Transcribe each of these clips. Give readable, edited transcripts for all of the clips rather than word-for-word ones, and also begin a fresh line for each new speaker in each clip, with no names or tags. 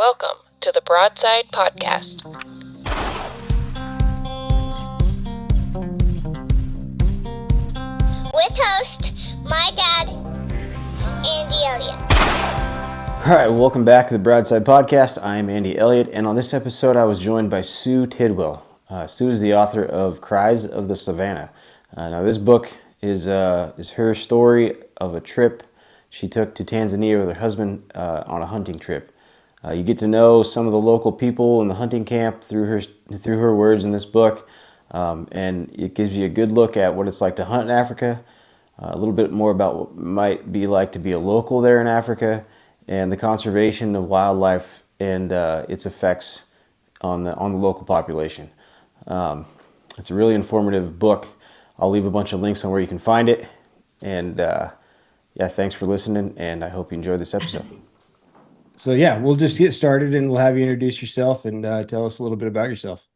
Welcome to the Broadside Podcast.
With host, my dad, Andy Elliott.
All right, welcome back to the Broadside Podcast. I'm Andy Elliott, and on this episode I was joined by Sue Tidwell. Sue is the author of Cries of the Savanna. Now this book is her story of a trip she took to Tanzania with her husband on a hunting trip. You get to know some of the local people in the hunting camp through her words in this book, and it gives you a good look at what it's like to hunt in Africa, a little bit more about what it might be like to be a local there in Africa, and the conservation of wildlife and its effects on the local population. It's a really informative book. I'll leave a bunch of links on where you can find it, and thanks for listening, and I hope you enjoy this episode. So we'll just get started, and we'll have you introduce yourself and tell us a little bit about yourself.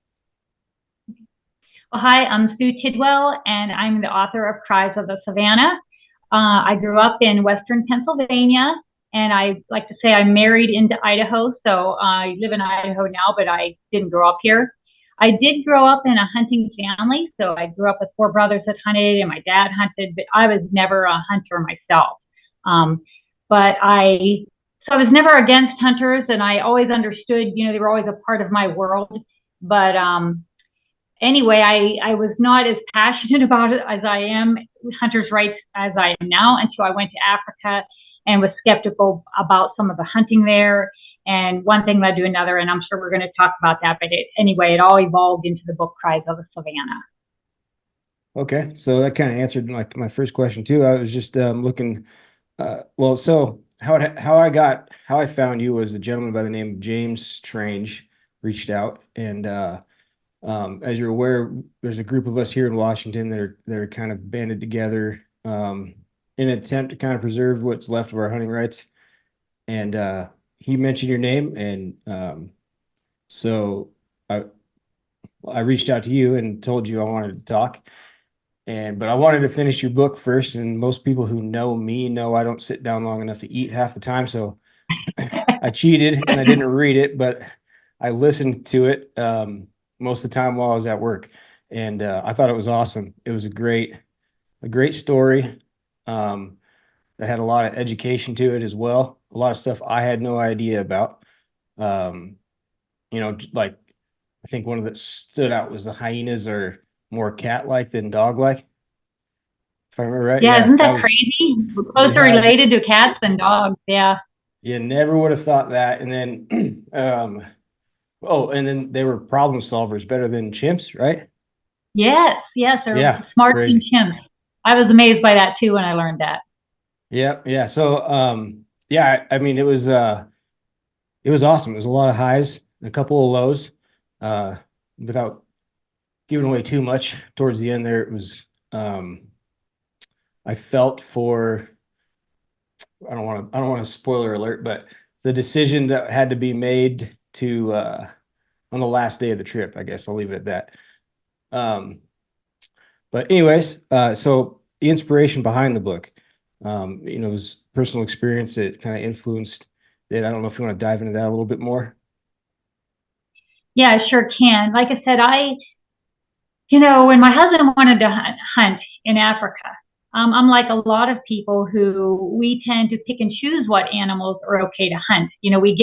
Well, hi, I'm Sue Tidwell, and I'm the author of Cries of the Savanna. I grew up in Western Pennsylvania, and I like to say I'm married into Idaho, so I live in Idaho now, but I didn't grow up here. I did grow up in a hunting family, so I grew up with four brothers that hunted, and my dad hunted, but I was never a hunter myself. So I was never against hunters, and I always understood, they were always a part of my world. But anyway, I was not as passionate about it as I am with hunters' rights as I am now until I went to Africa and was skeptical about some of the hunting there. And one thing led to another, and I'm sure we're going to talk about that. But it all evolved into the book Cries of the Savanna.
Okay, so that kind of answered my first question too. I was just looking. So how I found you was a gentleman by the name of James Strange reached out, and as you're aware, there's a group of us here in Washington that are kind of banded together in an attempt to kind of preserve what's left of our hunting rights. And he mentioned your name, and so I reached out to you and told you I wanted to talk. But I wanted to finish your book first, and most people who know me know I don't sit down long enough to eat half the time, so I cheated and I didn't read it, but I listened to it most of the time while I was at work, and I thought it was awesome. It was a great story that had a lot of education to it as well, a lot of stuff I had no idea about. Like I think one of that stood out was the hyenas are more cat-like than dog-like, if I remember right.
Yeah, isn't that crazy? We're closer related to cats than dogs. Yeah.
You never would have thought that. And then, and then they were problem solvers, better than chimps, right?
Yes, they're smarter than chimps. I was amazed by that too when I learned that.
Yeah. So, I mean, it was awesome. It was a lot of highs, a couple of lows, without giving away too much. Towards the end there, it was I felt for, I don't want to spoiler alert, but the decision that had to be made to on the last day of the trip, I guess I'll leave it at that. But anyways, so the inspiration behind the book, it was personal experience that kind of influenced it. I don't know if you want to dive into that a little bit more.
Yeah, I sure can. Like I said, when my husband wanted to hunt in Africa, I'm like a lot of people who we tend to pick and choose what animals are okay to hunt. We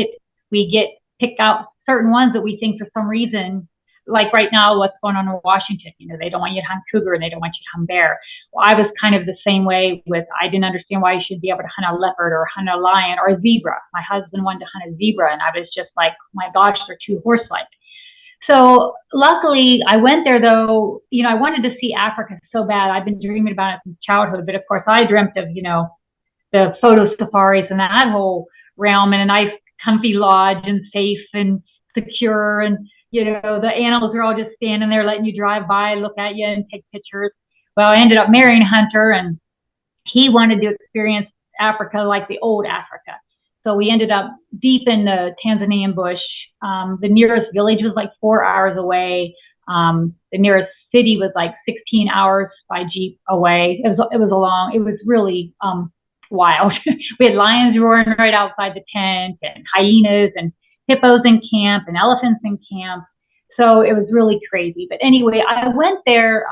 get picked out certain ones that we think for some reason, like right now, what's going on in Washington. They don't want you to hunt cougar and they don't want you to hunt bear. Well, I was kind of the same way I didn't understand why you should be able to hunt a leopard or hunt a lion or a zebra. My husband wanted to hunt a zebra, and I was just like, my gosh, they're too horse-like. So luckily I went there though, I wanted to see Africa so bad. I've been dreaming about it since childhood, but of course I dreamt of, the photo safaris and that whole realm, and a nice comfy lodge and safe and secure. And, the animals are all just standing there letting you drive by, look at you and take pictures. Well, I ended up marrying Hunter, and he wanted to experience Africa like the old Africa. So we ended up deep in the Tanzanian bush. The nearest village was like 4 hours away. The nearest city was like 16 hours by Jeep away. It was really wild. We had lions roaring right outside the tent, and hyenas, and hippos in camp and elephants in camp. So it was really crazy. But anyway, I went there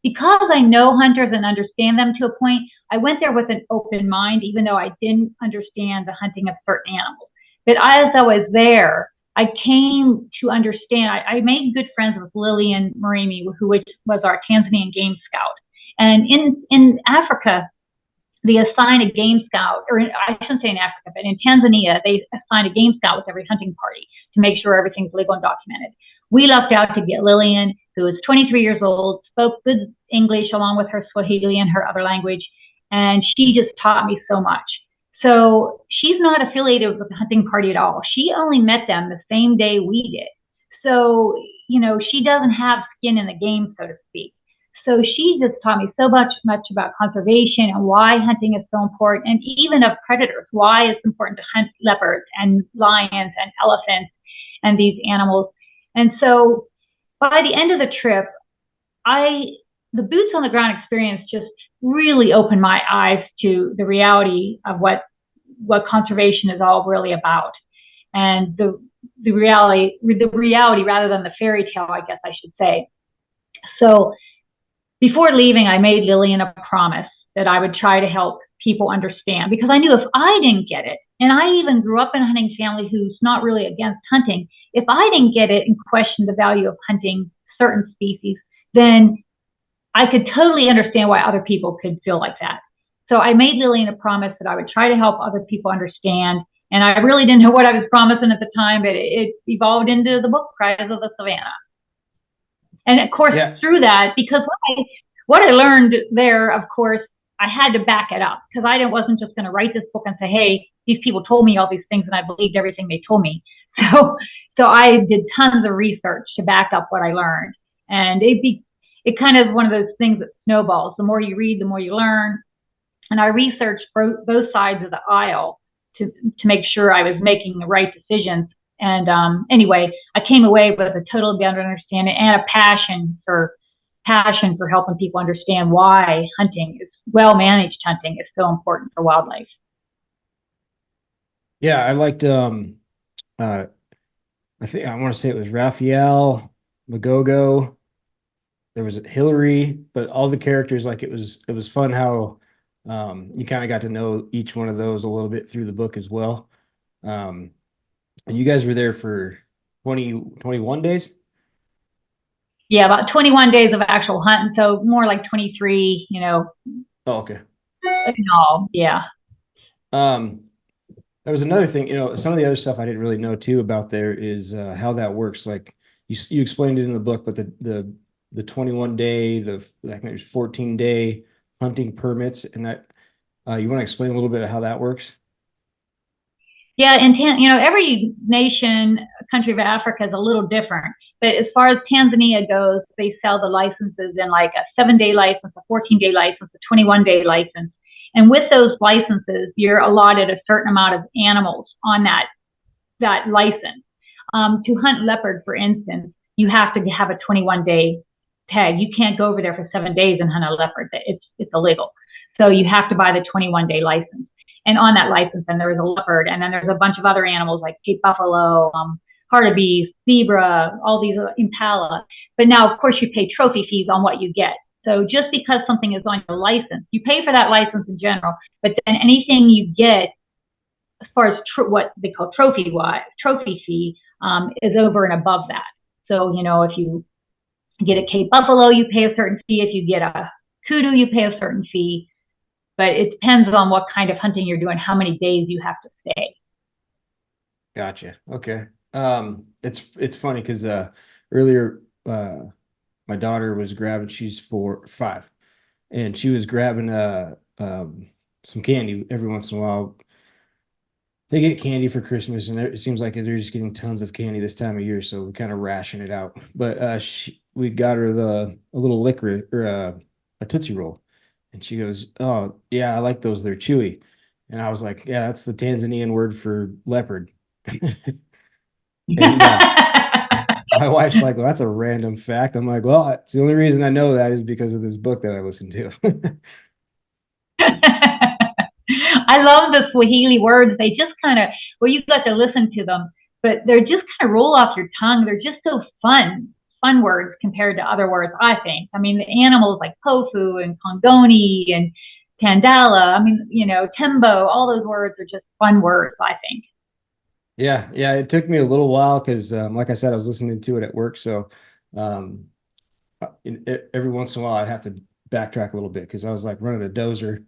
because I know hunters and understand them to a point. I went there with an open mind, even though I didn't understand the hunting of certain animals. But as I was there, I came to understand. I made good friends with Lillian Marimi, who was our Tanzanian game scout. And in Africa, they assign a game scout, or I shouldn't say in Africa, but in Tanzania, they assign a game scout with every hunting party to make sure everything's legal and documented. We lucked out to get Lillian, who was 23 years old, spoke good English along with her Swahili and her other language, and she just taught me so much. So she's not affiliated with the hunting party at all. She only met them the same day we did. So, she doesn't have skin in the game, so to speak. So she just taught me so much about conservation and why hunting is so important, and even of predators, why it's important to hunt leopards and lions and elephants and these animals. And so by the end of the trip, the boots on the ground experience just really opened my eyes to the reality of what conservation is all really about, and the reality rather than the fairy tale, I guess I should say. So before leaving, I made Lillian a promise that I would try to help people understand, because I knew if I didn't get it, and I even grew up in a hunting family who's not really against hunting, if I didn't get it and question the value of hunting certain species, then I could totally understand why other people could feel like that. So I made Lillian a promise that I would try to help other people understand. And I really didn't know what I was promising at the time, but it evolved into the book, Cries of the Savanna. And of course, through that, because what I learned there, of course, I had to back it up, because I wasn't just going to write this book and say, hey, these people told me all these things and I believed everything they told me. So I did tons of research to back up what I learned. And it kind of one of those things that snowballs. The more you read, the more you learn. And I researched both sides of the aisle to make sure I was making the right decisions. And anyway, I came away with a total better understanding and a passion for helping people understand why well-managed hunting is so important for wildlife.
Yeah, I liked I want to say it was Raphael, Magogo. There was Hillary, but all the characters, like it was fun how you kind of got to know each one of those a little bit through the book as well. And you guys were there for 21 days?
Yeah, about 21 days of actual hunting, so more like 23,
Oh, okay.
No, yeah.
There was another thing, some of the other stuff I didn't really know too about there is how that works. Like you explained it in the book, but the 21 day, I think there's 14-day hunting permits, and that you want to explain a little bit of how that works?
Yeah, and every nation, country of Africa is a little different. But as far as Tanzania goes, they sell the licenses in like a 7-day license, a 14-day license, a 21-day license. And with those licenses, you're allotted a certain amount of animals on that license. To hunt leopard, for instance, you have to have a 21-day tag. You can't go over there for 7 days and hunt a leopard. It's illegal. So you have to buy the 21-day license. And on that license, then there is a leopard, and then there's a bunch of other animals like Cape buffalo, hartebeest, zebra, all these impala. But now, of course, you pay trophy fees on what you get. So just because something is on your license, you pay for that license in general, but then anything you get as far as what they call trophy fee is over and above that. So, if you get a Cape buffalo, you pay a certain fee. If you get a kudu, you pay a certain fee. But it depends on what kind of hunting you're doing, how many days you have to stay.
Gotcha. Okay. It's funny because earlier my daughter was grabbing, she's 5, and she was grabbing some candy every once in a while. They get candy for Christmas, and it seems like they're just getting tons of candy this time of year, so we kind of ration it out. But we got her a little licorice or a Tootsie Roll. And she goes, oh, yeah, I like those. They're chewy. And I was like, yeah, that's the Tanzanian word for leopard. And my wife's like, well, that's a random fact. I'm like, well, it's the only reason I know that is because of this book that I listened to.
I love the Swahili words. They just you got to listen to them. but they're just kind of roll off your tongue. They're just so fun words compared to other words, I think. I mean, the animals like Pofu and Kongoni and Tandala, I mean, Tembo, all those words are just fun words, I think.
Yeah, it took me a little while because, like I said, I was listening to it at work. So um, every once in a while, I'd have to backtrack a little bit because I was like running a dozer.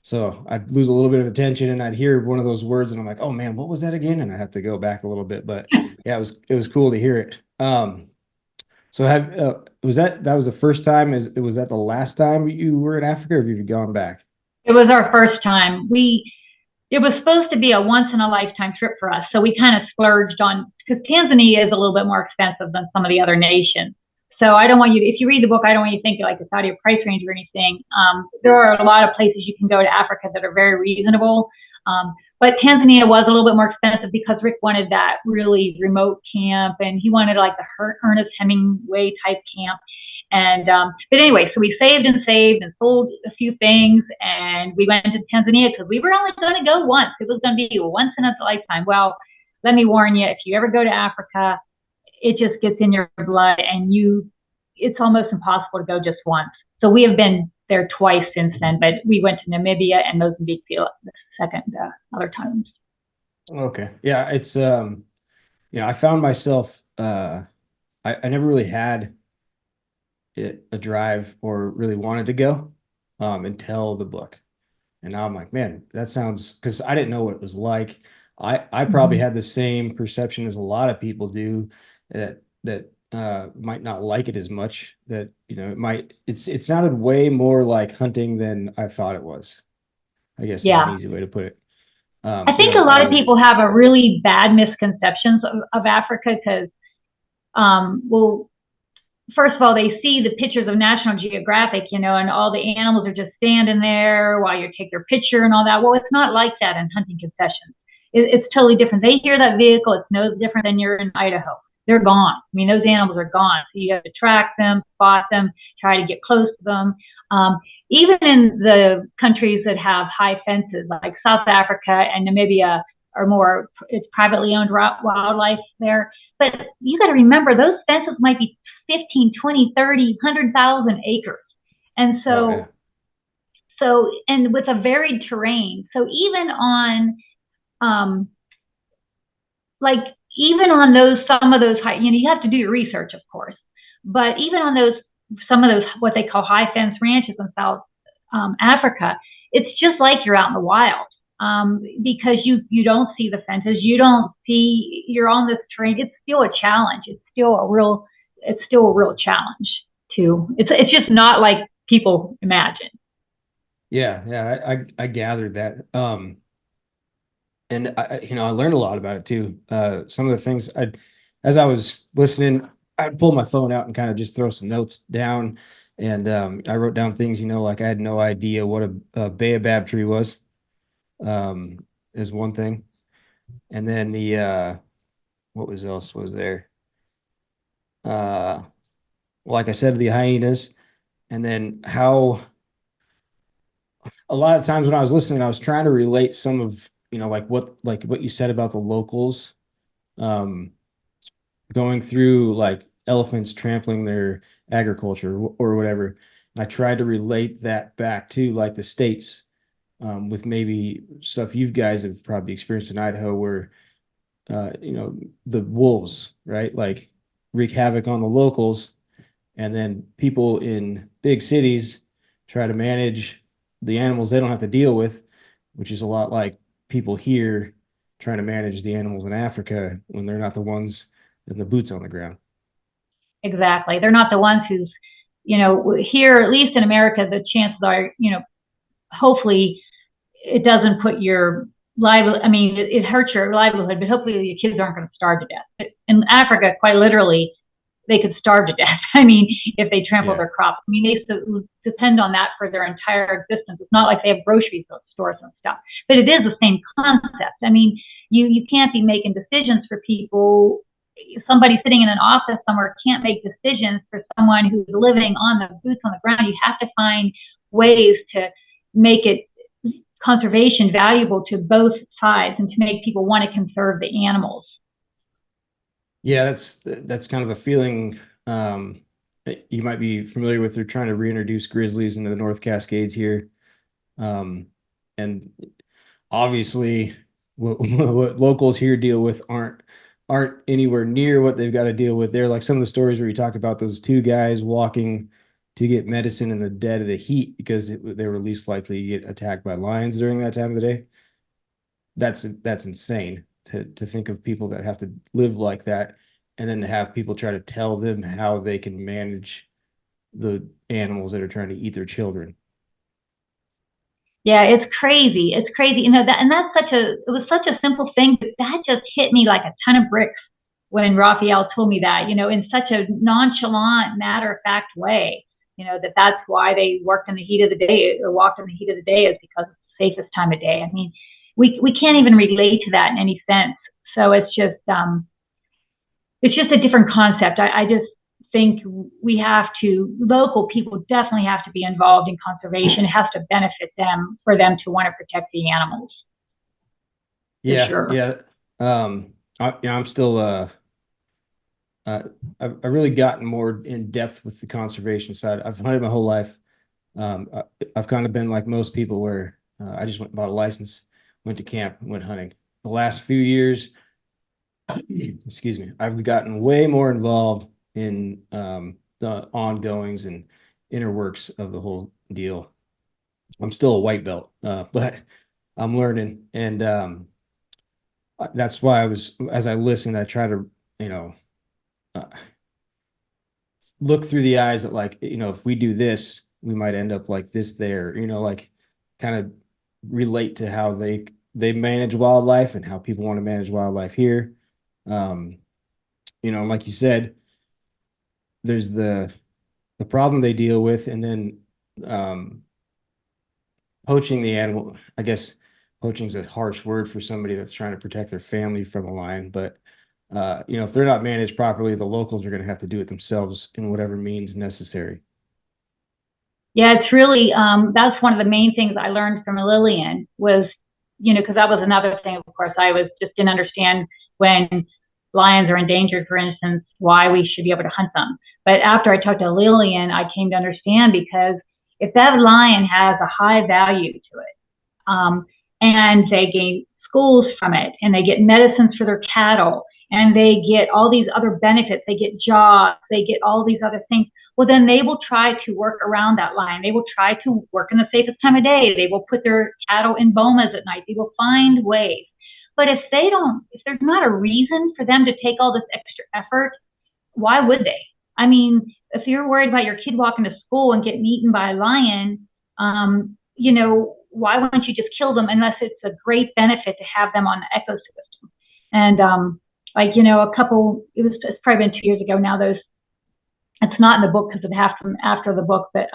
So I'd lose a little bit of attention and I'd hear one of those words and I'm like, oh man, what was that again? And I have to go back a little bit. But yeah, it was cool to hear it. So that was the first time? Was that the last time you were in Africa, or have you gone back?
It was our first time. It was supposed to be a once in a lifetime trip for us. So we kind of splurged on, because Tanzania is a little bit more expensive than some of the other nations. So I don't want you, if you read the book, I don't want you to think like it's out of your price range or anything. There are a lot of places you can go to Africa that are very reasonable. But Tanzania was a little bit more expensive because Rick wanted that really remote camp, and he wanted like the Ernest Hemingway type camp. And but anyway, so we saved and sold a few things, and we went to Tanzania because we were only going to go once. It was going to be a once in a lifetime. Well, let me warn you, if you ever go to Africa, it just gets in your blood, and it's almost impossible to go just once. So we have been there twice since then, but we went to Namibia and Mozambique the second other times.
Okay. Yeah, it's I found myself I never really had a drive or really wanted to go until the book. And now I'm like, man, that sounds, because I didn't know what it was like. I probably had the same perception as a lot of people do, that might not like it as much, that it sounded way more like hunting than I thought it was, I guess. Is an easy way to put it.
I think a lot of people have a really bad misconceptions of Africa because, well, first of all, they see the pictures of National Geographic, and all the animals are just standing there while you take your picture and all that. Well, it's not like that in hunting concessions. It's totally different. They hear that vehicle, it's no different than you're in Idaho. They're gone. I mean, those animals are gone. So you have to track them, spot them, try to get close to them. Even in the countries that have high fences, like South Africa and Namibia, it's privately owned wildlife there. But you got to remember, those fences might be 15, 20, 30, 100,000 acres. And so, and with a varied terrain. So even on, even on some of those high, you have to do your research, of course, but even on some of those, what they call high fence ranches in South Africa, it's just like you're out in the wild, because you don't see the fences, you're on this terrain. It's still a challenge. It's still a real challenge too. It's just not like people imagine.
Yeah, I gathered that. And I learned a lot about it too. Some of the things as I was listening, I'd pull my phone out and kind of just throw some notes down. And I wrote down things, like I had no idea what a baobab tree was, is one thing. And then what else was there? Like I said, the hyenas, and then how a lot of times when I was listening, I was trying to relate some of, like what you said about the locals, going through like elephants trampling their agriculture or whatever. And I tried to relate that back to like the States, with maybe stuff you guys have probably experienced in Idaho, where, the wolves, right? Like wreak havoc on the locals, and then people in big cities try to manage the animals they don't have to deal with, which is a lot like people here trying to manage the animals in Africa when they're not the ones in the boots on the ground.
Exactly. They're not the ones who's, here, at least in America, the chances are, hopefully it doesn't put your livelihood, it hurts your livelihood, but hopefully your kids aren't going to starve to death. But in Africa, quite literally, they could starve to death. If they trample their crops. They depend on that for their entire existence. It's not like they have grocery stores and stuff, but it is the same concept. You can't be making decisions for people. Somebody sitting in an office somewhere can't make decisions for someone who's living on the boots on the ground. You have to find ways to make it conservation valuable to both sides and to make people want to conserve the animals.
Yeah, that's kind of a feeling that you might be familiar with. They're trying to reintroduce grizzlies into the North Cascades here. And obviously what locals here deal with aren't anywhere near what they've got to deal with there. Like some of the stories where you talked about those two guys walking to get medicine in the dead of the heat because they were least likely to get attacked by lions during that time of the day. That's insane to think of people that have to live like that, and then to have people try to tell them how they can manage the animals that are trying to eat their children.
Yeah, it's crazy. It's crazy. And that's it was such a simple thing, but that just hit me like a ton of bricks when Raphael told me that, in such a nonchalant, matter of fact way, that's why they worked in the heat of the day or walked in the heat of the day is because it's the safest time of day. I mean, we can't even relate to that in any sense. So it's just a different concept. I just think local people definitely have to be involved in conservation. It has to benefit them for them to want to protect the animals.
Yeah,
sure.
yeah. I'm still I've really gotten more in depth with the conservation side. I've hunted my whole life. I've kind of been like most people where I just went and bought a license, went to camp, went hunting. The last few years, excuse me, I've gotten way more involved in the ongoings and inner works of the whole deal. I'm still a white belt, but I'm learning, and that's why as I listened, I try to, uh, look through the eyes that, like, if we do this, we might end up like this there, like kind of relate to how they manage wildlife and how people want to manage wildlife here. Um, like you said, there's the problem they deal with, and then um, poaching the animal. I guess poaching is a harsh word for somebody that's trying to protect their family from a lion, but if they're not managed properly, the locals are going to have to do it themselves in whatever means necessary.
Yeah, it's really that's one of the main things I learned from Lillian was, because that was another thing. Of course, I was just didn't understand when lions are endangered, for instance, why we should be able to hunt them. But after I talked to Lillian, I came to understand because if that lion has a high value to it, and they gain schools from it, and they get medicines for their cattle, and they get all these other benefits, they get jobs, they get all these other things. Well, then they will try to work around that line. They will try to work in the safest time of day. They will put their cattle in bomas at night. They will find ways. But if there's not a reason for them to take all this extra effort, why would they? I mean, if you're worried about your kid walking to school and getting eaten by a lion, why wouldn't you just kill them unless it's a great benefit to have them on the ecosystem? And it's probably been 2 years ago now. It's not in the book because it happened after the book, but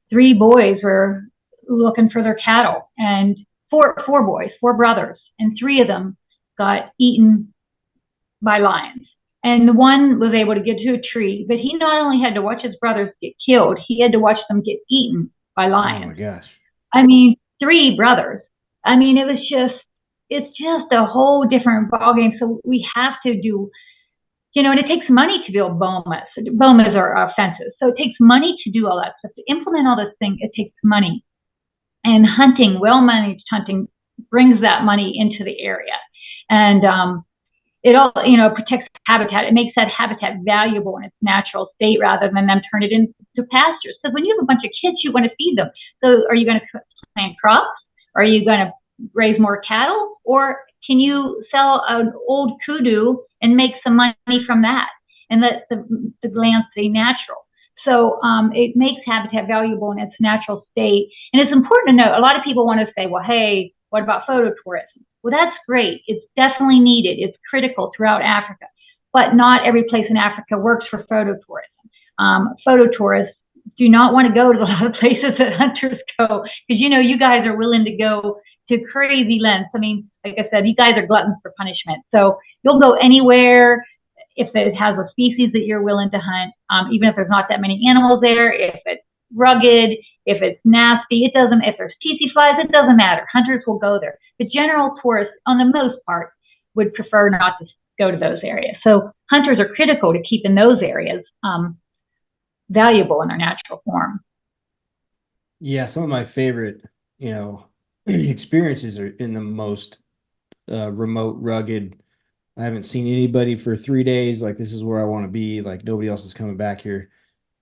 3 boys were looking for their cattle, and four brothers, and 3 of them got eaten by lions. And the one was able to get to a tree, but he not only had to watch his brothers get killed, he had to watch them get eaten by lions.
Oh my gosh.
I mean, 3 brothers. I mean, it's just a whole different ballgame. So we have to do, and it takes money to build bomas. Bomas are fences. So it takes money to do all that stuff. To implement all this thing, it takes money. And hunting, well-managed hunting, brings that money into the area. And it all, protects habitat. It makes that habitat valuable in its natural state rather than them turn it into pastures. Because when you have a bunch of kids, you want to feed them. So are you going to plant crops? Are you going to raise more cattle? Or can you sell an old kudu and make some money from that and let the land stay natural? So it makes habitat valuable in its natural state. And it's important to note, a lot of people want to say, well, hey, what about phototourism? Well, that's great. It's definitely needed. It's critical throughout Africa. But not every place in Africa works for phototourism. Phototourists do not want to go to a lot of places that hunters go because, you guys are willing to go to crazy lengths. I mean, like I said, you guys are gluttons for punishment. So you'll go anywhere if it has a species that you're willing to hunt, even if there's not that many animals there, if it's rugged, if it's nasty, if there's tsetse flies, it doesn't matter. Hunters will go there. The general tourist, on the most part, would prefer not to go to those areas. So hunters are critical to keeping those areas valuable in their natural form.
Yeah, some of my favorite, experiences are in the most remote, rugged. I haven't seen anybody for 3 days. Like, this is where I want to be. Like, nobody else is coming back here,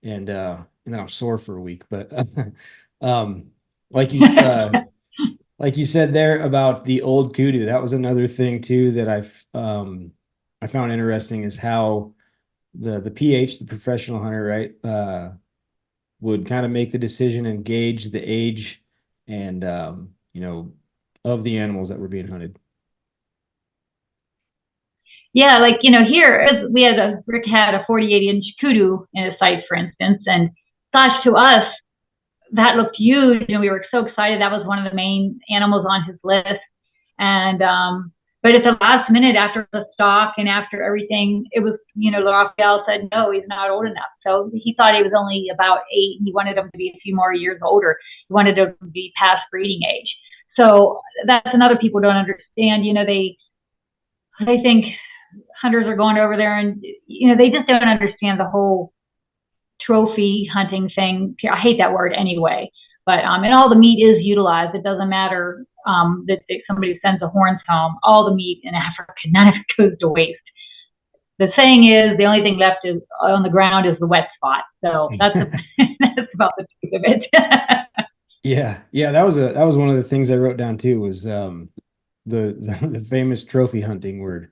and then I'm sore for a week. But um, like you like you said there about the old kudu, that was another thing too that I found interesting, is how the PH, the professional hunter, right, would kind of make the decision and gauge the age and of the animals that were being hunted.
Yeah, like, here Rick had a 48-inch kudu in his sight, for instance, and gosh, to us, that looked huge, and we were so excited. That was one of the main animals on his list. And but at the last minute, after the stock and after everything, it was, Raphael said no, he's not old enough. So he thought he was only about 8, and he wanted him to be a few more years older. He wanted to be past breeding age. So that's another people don't understand. They think hunters are going over there, and they just don't understand the whole trophy hunting thing. I hate that word anyway, but and all the meat is utilized. It doesn't matter that somebody sends the horns home. All the meat in Africa, none of it goes to waste. The saying is, the only thing left is on the ground is the wet spot. So that's that's about the truth of it.
Yeah, that was one of the things I wrote down too, was the famous trophy hunting word.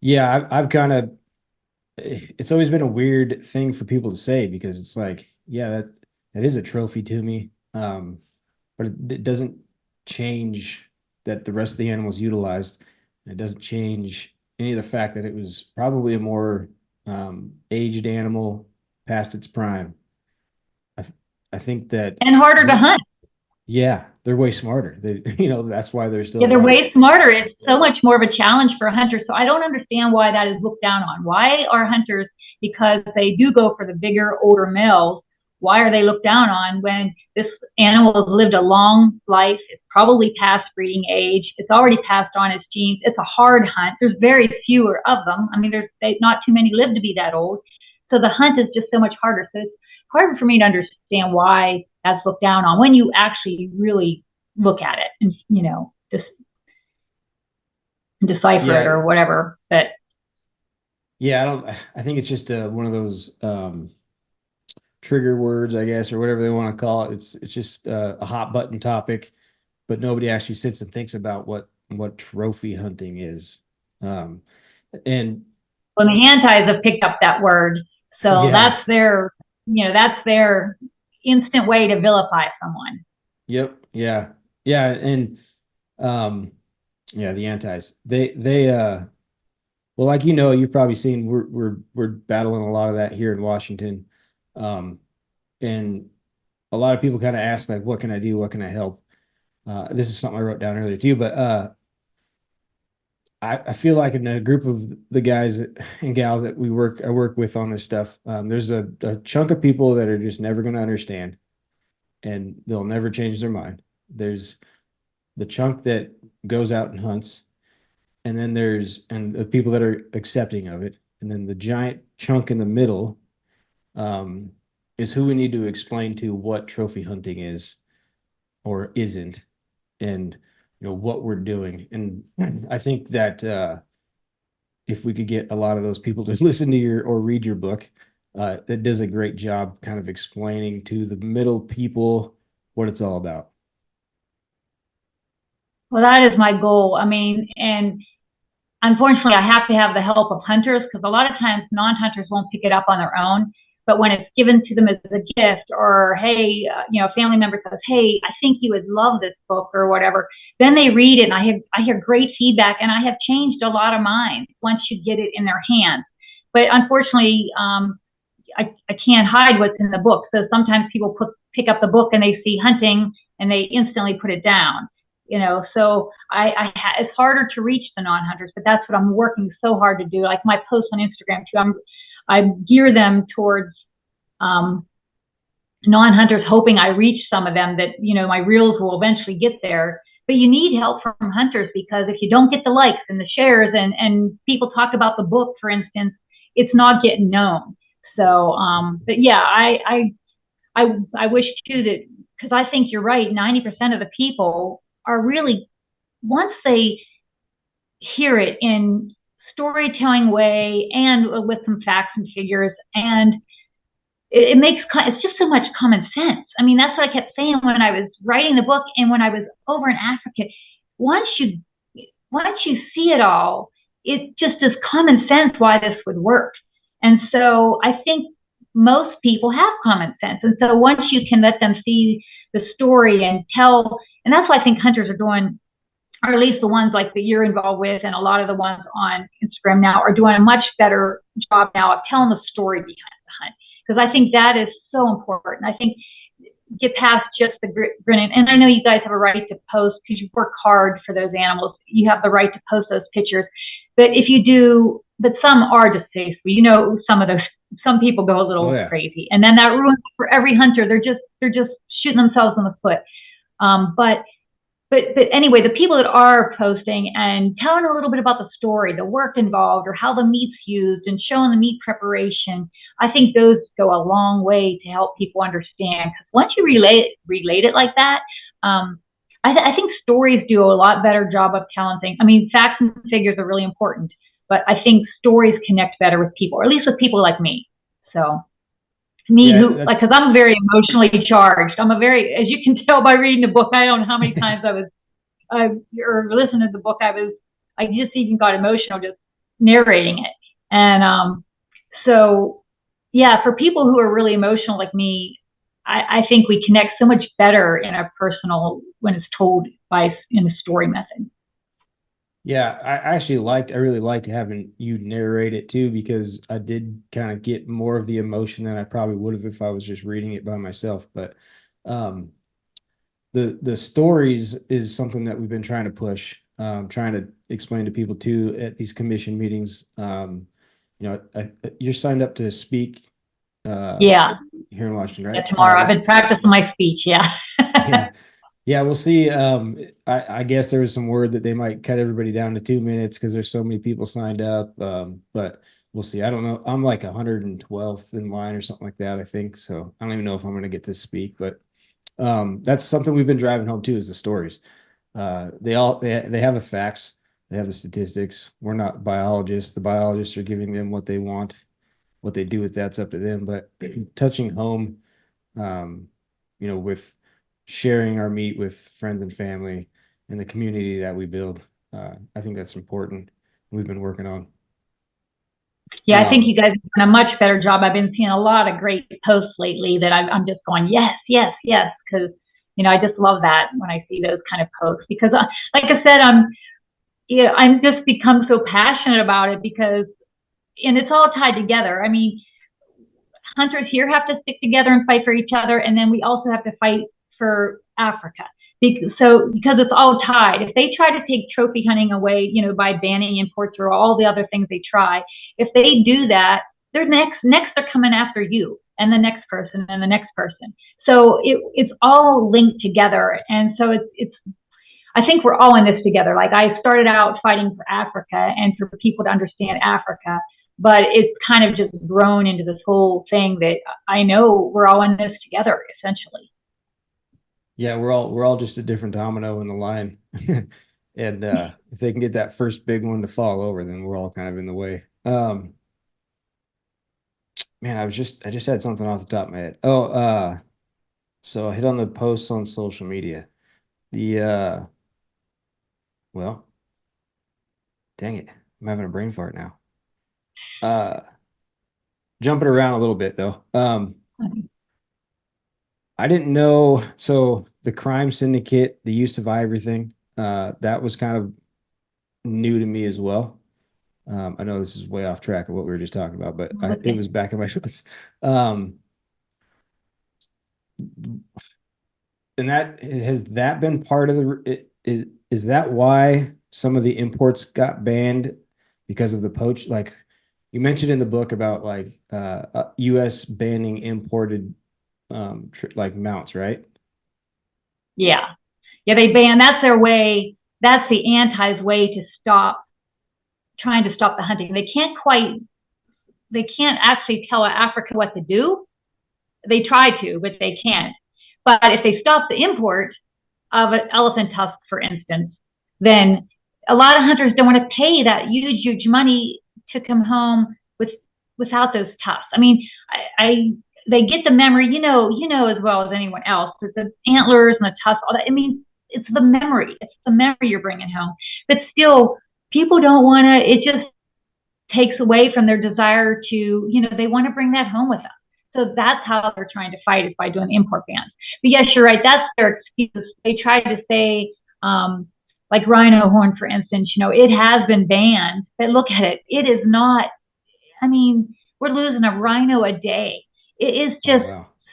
Yeah, I've kind of, it's always been a weird thing for people to say, because it's like, yeah, that is a trophy to me. But it doesn't change that the rest of the animal's utilized. It doesn't change any of the fact that it was probably a more aged animal past its prime. I think that,
and harder to hunt.
yeah, they're way smarter. That's why they're still
Yeah, they're
alive.
way smarter. It's so much more of a challenge for hunters. So I don't understand why that is looked down on. Why are hunters, because they do go for the bigger, older males, why are they looked down on when this animal has lived a long life? It's probably past breeding age. It's already passed on its genes. It's a hard hunt. There's very fewer of them. I mean, not too many live to be that old. So the hunt is just so much harder. So it's hard for me to understand why that's looked down on when you actually really look at it and just decipher it or whatever. But
yeah, I think it's just one of those trigger words, I guess, or whatever they want to call it. It's just a hot button topic, but nobody actually sits and thinks about what trophy hunting is. And
well, the antis have picked up that word, so that's their instant way to vilify someone.
Yep. Yeah. And the antis, they well, like, you've probably seen, we're battling a lot of that here in Washington. And a lot of people kind of ask, like, what can I do? What can I help? This is something I wrote down earlier too, but I feel like in a group of the guys and gals that I work with on this stuff, there's a chunk of people that are just never going to understand, and they'll never change their mind. There's the chunk that goes out and hunts, and then there's the people that are accepting of it, and then the giant chunk in the middle is who we need to explain to what trophy hunting is or isn't, and what we're doing. And I think that if we could get a lot of those people to listen to or read your book, that does a great job kind of explaining to the middle people what it's all about.
Well, that is my goal. I mean, and unfortunately, I have to have the help of hunters, because a lot of times non-hunters won't pick it up on their own. But when it's given to them as a gift, or hey, a family member says, hey, I think you would love this book or whatever, then they read it, and I hear great feedback, and I have changed a lot of minds once you get it in their hands. But unfortunately, I can't hide what's in the book. So sometimes people pick up the book and they see hunting and they instantly put it down. So it's harder to reach the non-hunters, but that's what I'm working so hard to do. Like my posts on Instagram too, I gear them towards non-hunters, hoping I reach some of them, that my reels will eventually get there. but you need help from hunters, because if you don't get the likes and the shares and people talk about the book, for instance, it's not getting known. So, but yeah, I wish too that, because I think you're right, 90% of the people are really, once they hear it in storytelling way and with some facts and figures, and it makes, it's just so much common sense. I mean, that's what I kept saying when I was writing the book and when I was over in Africa. Once you see it all, it just is common sense why this would work. And so I think most people have common sense. And so once you can let them see the story and tell, and that's what I think hunters are doing, or at least the ones like that you're involved with, and a lot of the ones on Instagram now are doing a much better job now of telling the story behind the hunt. Because I think that is so important. I think get past just the grinning. And I know you guys have a right to post because you work hard for those animals. You have the right to post those pictures. But if you do, but some are distasteful. You know, some people go a little crazy, and then that ruins for every hunter. They're just shooting themselves in the foot. But anyway, the people that are posting and telling a little bit about the story, the work involved, or how the meat's used, and showing the meat preparation, I think those go a long way to help people understand. Because once you relate it like that, I think stories do a lot better job of telling things. I mean, facts and figures are really important, but I think stories connect better with people, or at least with people like me. So. Because I'm very emotionally charged. I'm as you can tell by reading the book, I don't know how many times or listening to the book, I just even got emotional just narrating it. And so, yeah, for people who are really emotional like me, I think we connect so much better in a personal, when it's told in a story method.
Yeah, I really liked having you narrate it too, because I did kind of get more of the emotion than I probably would have if I was just reading it by myself. But the stories is something that we've been trying to push, trying to explain to people too at these commission meetings. You're signed up to speak.
Yeah.
Here in Washington, right?
Yeah, tomorrow. I've been practicing my speech. Yeah.
Yeah. Yeah, we'll see. I guess there was some word that they might cut everybody down to 2 minutes because there's so many people signed up. But we'll see. I don't know. I'm like 112th in line or something like that, I think. So I don't even know if I'm going to get to speak, but that's something we've been driving home too, is the stories. They have the facts, they have the statistics. We're not biologists. The biologists are giving them what they want. What they do with that's up to them. But touching home, with sharing our meat with friends and family and the community that we build. I think that's important. We've been working on.
Yeah, I think you guys have done a much better job. I've been seeing a lot of great posts lately that I'm just going, yes, yes, yes. Because, I just love that when I see those kind of posts, because like I said, I'm just become so passionate about it and it's all tied together. I mean, hunters here have to stick together and fight for each other. And then we also have to fight for Africa. Because it's all tied. If they try to take trophy hunting away, by banning imports or all the other things they try, if they do that, they're next they're coming after you and the next person and the next person. So it's all linked together. And so I think we're all in this together. Like, I started out fighting for Africa and for people to understand Africa, but it's kind of just grown into this whole thing that I know we're all in this together, essentially.
Yeah, we're all just a different domino in the line. And if they can get that first big one to fall over, then we're all kind of in the way. Man, I just had something off the top of my head. So I hit on the posts on social media. Well, dang it, I'm having a brain fart now. Jumping around a little bit though. I didn't know. So the crime syndicate, the use of ivory thing, that was kind of new to me as well. I know this is way off track of what we were just talking about, but it was back in my notes. And has that been part of is that why some of the imports got banned because of the poach? Like you mentioned in the book about like US banning imported like mounts, right?
Yeah. Yeah, they ban. That's their way. That's the anti's way to trying to stop the hunting. They can't actually tell Africa what to do. They try to, but they can't. But if they stop the import of an elephant tusk, for instance, then a lot of hunters don't want to pay that huge money to come home without those tusks. I mean, they get the memory, you know as well as anyone else, that the antlers and the tusks, all that. I mean, it's the memory. It's the memory you're bringing home. But still, people don't want to. It just takes away from their desire to, they want to bring that home with them. So that's how they're trying to fight, is by doing import bans. But yes, you're right. That's their excuse. They try to say, like rhino horn, for instance, it has been banned. But look at it. It is not. I mean, we're losing a rhino a day. It is just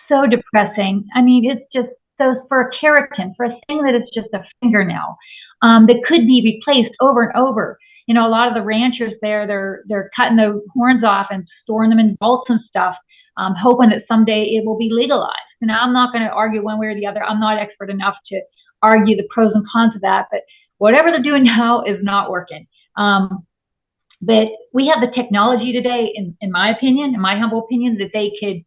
so depressing. I mean, it's just so, for a keratin, for a thing that is just a fingernail, that could be replaced over and over. A lot of the ranchers there, they're cutting the horns off and storing them in vaults and stuff, hoping that someday it will be legalized. And I'm not going to argue one way or the other. I'm not expert enough to argue the pros and cons of that, but whatever they're doing now is not working. But we have the technology today, in my opinion, in my humble opinion, that they could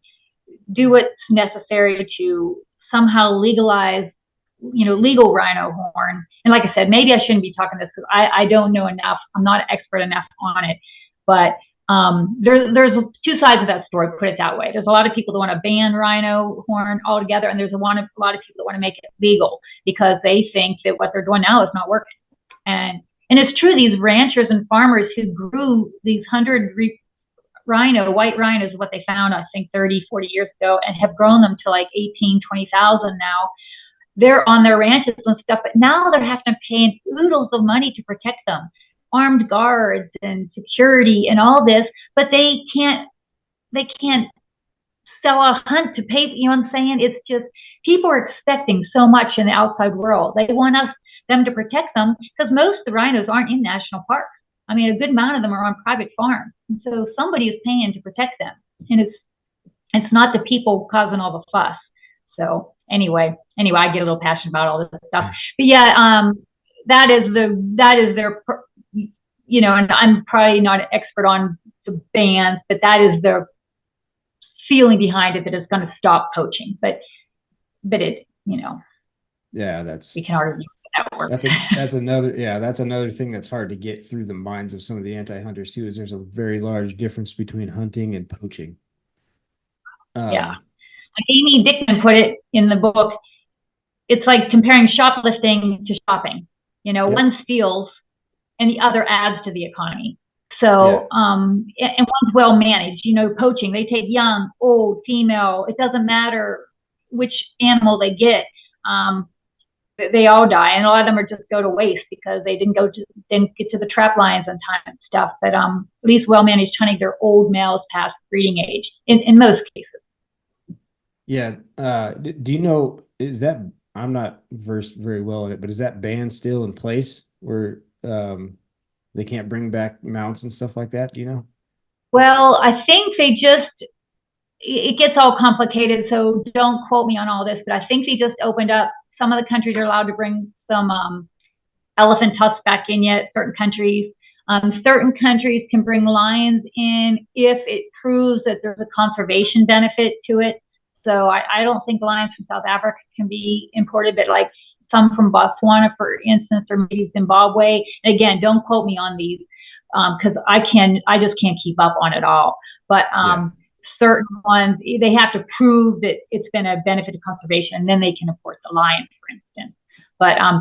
do what's necessary to somehow legalize, legal rhino horn. And like I said, maybe I shouldn't be talking this because I don't know enough. I'm not expert enough on it. But there's two sides of that story, put it that way. There's a lot of people that want to ban rhino horn altogether, and there's a lot of people that want to make it legal because they think that what they're doing now is not working. And it's true, these ranchers and farmers who grew these 100 white rhinos is what they found, I think 30, 40 years ago, and have grown them to like 18, 20,000 now. They're on their ranches and stuff, but now they're having to pay oodles of money to protect them, armed guards and security and all this, but they can't sell a hunt to pay. You know what I'm saying? It's just, people are expecting so much in the outside world. They want them to protect them because most of the rhinos aren't in national parks. I mean, a good amount of them are on private farms. And so somebody is paying to protect them. And it's not the people causing all the fuss. So anyway, I get a little passionate about all this stuff. But yeah, that is their, and I'm probably not an expert on the bans, but that is their feeling behind it, that it's going to stop poaching. But it,
yeah,
we can argue.
That's another thing that's hard to get through the minds of some of the anti-hunters too, is there's a very large difference between hunting and poaching.
Yeah. Like Amy Dickman put it in the book, it's like comparing shoplifting to shopping. Yep. One steals and the other adds to the economy. So, and one's well managed. Poaching, they take young, old, female. It doesn't matter which animal they get. They all die, and a lot of them just go to waste because they didn't get to the trap lions on time and stuff. But at least well-managed hunting, they're old males past breeding age in most cases.
Yeah. Do you know, is that, I'm not versed very well in it, but is that ban still in place where they can't bring back mounts and stuff like that? Do you know?
Well, I think it gets all complicated, so don't quote me on all this, but I think they just opened up. Some of the countries are allowed to bring some elephant tusks back in yet, certain countries. Certain countries can bring lions in if it proves that there's a conservation benefit to it. So I don't think lions from South Africa can be imported, but like some from Botswana, for instance, or maybe Zimbabwe. And again, don't quote me on these because I just can't keep up on it all. But certain ones, they have to prove that it's been a benefit to conservation, and then they can import the lion, for instance. But I'm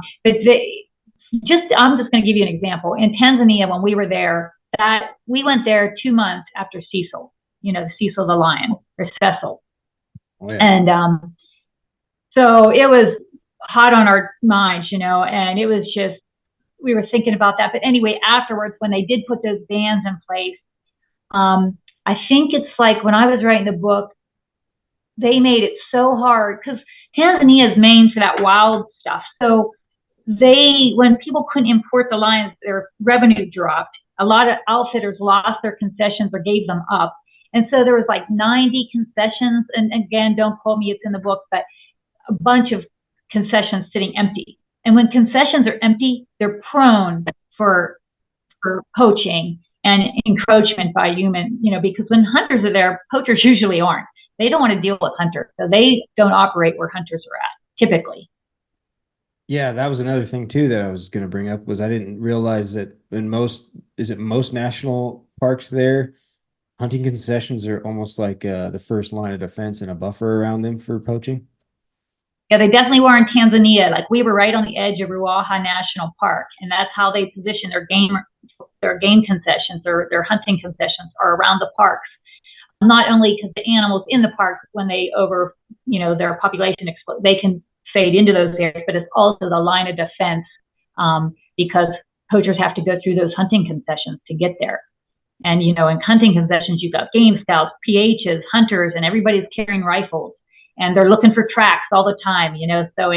just going to give you an example. In Tanzania, when we were there, we went there 2 months after Cecil, Cecil the lion, or Cecil. Oh, yeah. And so it was hot on our minds, and it was just, we were thinking about that. But anyway, afterwards, when they did put those bans in place, I think it's like when I was writing the book, they made it so hard because Tanzania is main for that wild stuff. So when people couldn't import the lions, their revenue dropped. A lot of outfitters lost their concessions or gave them up. And so there was like 90 concessions. And again, don't quote me, it's in the book, but a bunch of concessions sitting empty. And when concessions are empty, they're prone for poaching and encroachment by human, because when hunters are there, poachers usually aren't. They don't want to deal with hunters, so they don't operate where hunters are at, typically.
Yeah, that was another thing too that I was going to bring up was I didn't realize that in most national parks there, hunting concessions are almost like the first line of defense and a buffer around them for poaching.
Yeah, they definitely were in Tanzania. Like, we were right on the edge of Ruaha National Park, and that's how they position their game concessions or their hunting concessions are around the parks. Not only because the animals in the parks, when they their population explodes, they can fade into those areas, but it's also the line of defense, because poachers have to go through those hunting concessions to get there. And, in hunting concessions, you've got game scouts, PHs, hunters, and everybody's carrying rifles, and they're looking for tracks all the time, so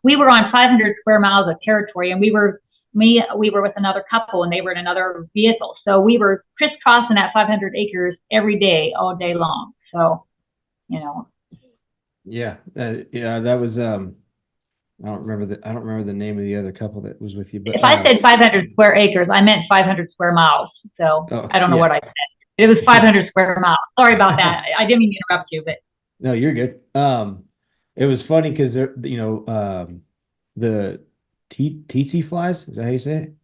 we were on 500 square miles of territory, and we were with another couple, and they were in another vehicle. So we were crisscrossing that 500 acres every day, all day long. So,
Yeah, that was I don't remember the name of the other couple that was with you, but
if I said 500 square acres, I meant 500 square miles. So I don't know what I said. It was 500 square miles. Sorry about that. I didn't mean to interrupt you, but
no, you're good. It was funny because the tsetse flies, is that how you say it?